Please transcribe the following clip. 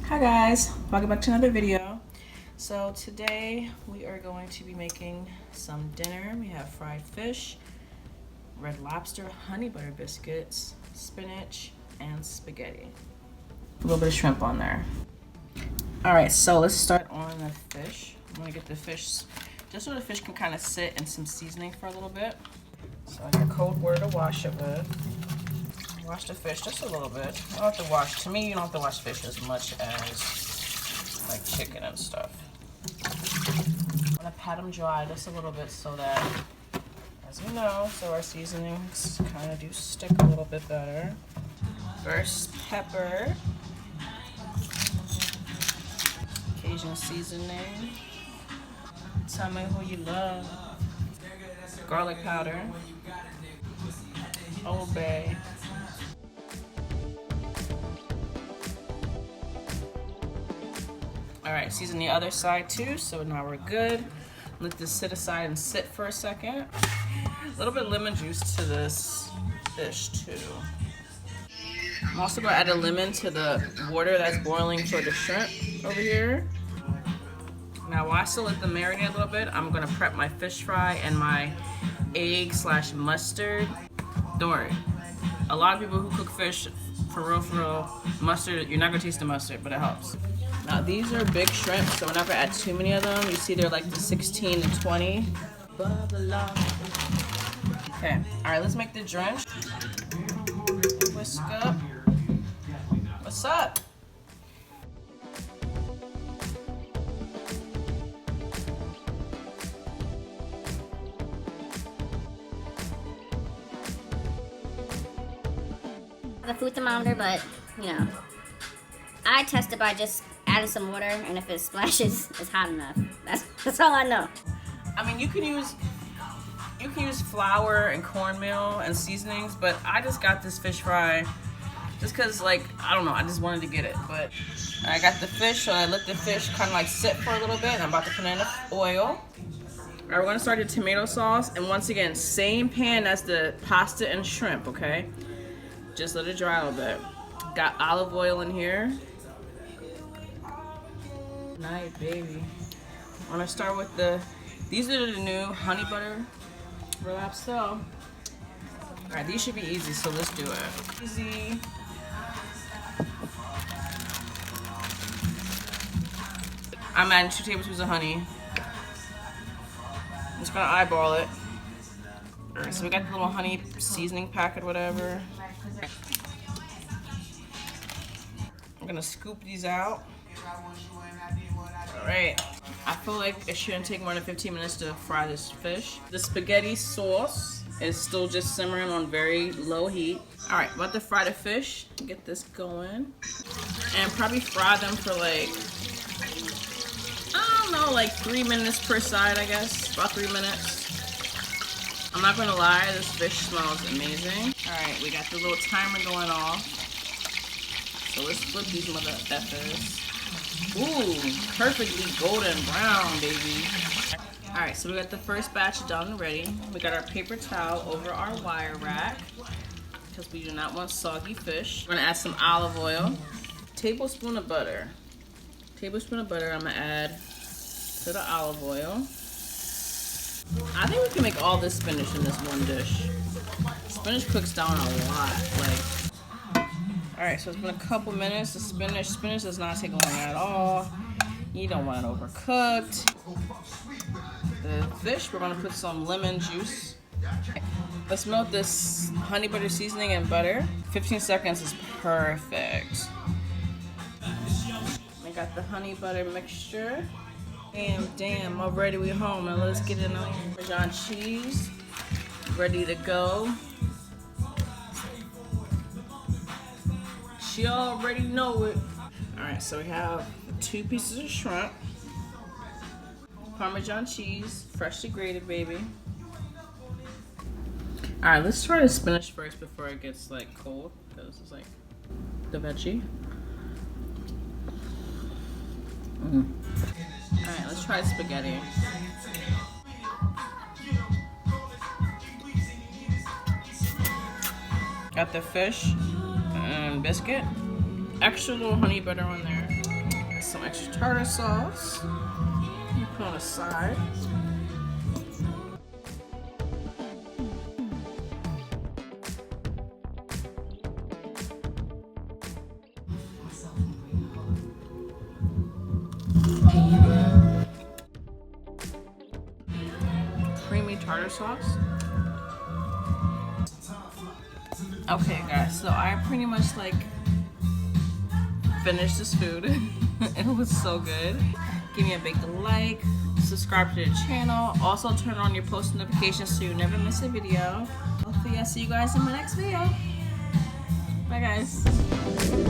Hi guys, welcome back to another video. So today we are going to be making some dinner. We have fried fish, red lobster, honey butter biscuits, spinach, and spaghetti. A little bit of shrimp on there. Alright, so let's start on the fish. I'm gonna get the fish, just so the fish can kind of sit in some seasoning for a little bit. So I got cold water to wash it with. Wash the fish just a little bit. You don't have to wash, to me, you don't have to wash fish as much as like chicken and stuff. I'm gonna pat them dry just a little bit so that, as you know, so our seasonings kind of do stick a little bit better. First, pepper. Cajun seasoning. Tell me who you love. Garlic powder. Old Bay. Alright, season the other side too, so now we're good. Let this sit aside and sit for a second. A little bit of lemon juice to this fish too. I'm also going to add a lemon to the water that's boiling for the shrimp over here. Now while I still let them marinate a little bit, I'm going to prep my fish fry and my egg/mustard. Don't worry. A lot of people who cook fish, for real, mustard, you're not going to taste the mustard, but it helps. Now these are big shrimp, so we're not gonna add too many of them. You see they're like the 16 to 20. Okay, all right, let's make the drench. Whisk up. What's up? The food thermometer, but you know, I test it by just adding some water, and if it splashes, it's hot enough. That's all I know. I mean, you can use flour and cornmeal and seasonings, but I just got this fish fry just because, like, I don't know, I just wanted to get it. But I got the fish, so I let the fish kind of like sit for a little bit, and I'm about to put in the oil. All right, we're gonna start the tomato sauce, and once again, same pan as the pasta and shrimp, okay? Just let it dry a little bit. Got olive oil in here. Nice, baby. I'm gonna start with these are the new honey butter wraps. So, all right, these should be easy, so let's do it. Easy. I'm adding 2 tablespoons of honey. I'm just gonna eyeball it. All right, so we got the little honey seasoning packet, whatever. I'm gonna scoop these out. Alright, I feel like it shouldn't take more than 15 minutes to fry this fish. The spaghetti sauce is still just simmering on very low heat. Alright, about to fry the fish. Get this going. And probably fry them for like, I don't know, like 3 minutes per side, I guess. About 3 minutes. I'm not gonna lie, this fish smells amazing. Alright, we got the little timer going off. So let's flip these mother effers. Ooh, perfectly golden brown, baby. Alright, so we got the first batch done ready. We got our paper towel over our wire rack because we do not want soggy fish. We're gonna add some olive oil. Tablespoon of butter. Tablespoon of butter I'm gonna add to the olive oil. I think we can make all this spinach in this one dish. Spinach cooks down a lot, like. Alright, so it's been a couple minutes. The spinach does not take long at all. You don't want it overcooked. The fish, we're gonna put some lemon juice. Let's melt this honey butter seasoning and butter. 15 seconds is perfect. I got the honey butter mixture. Damn, already we home. Now let's get in on Parmesan cheese. Ready to go. You already know it. Alright, so we have 2 pieces of shrimp, Parmesan cheese, freshly grated, baby. Alright, let's try the spinach first before it gets like cold, because it's like the veggie. Alright, let's try spaghetti. Got the fish and biscuit. Extra little honey butter on there. some extra tartar sauce. You put on the side. Creamy tartar sauce. Okay guys, so I pretty much like finished this food. It was so good. Give me a big like, subscribe to the channel, also turn on your post notifications so you never miss a video. Hopefully I'll see you guys in my next video. Bye guys.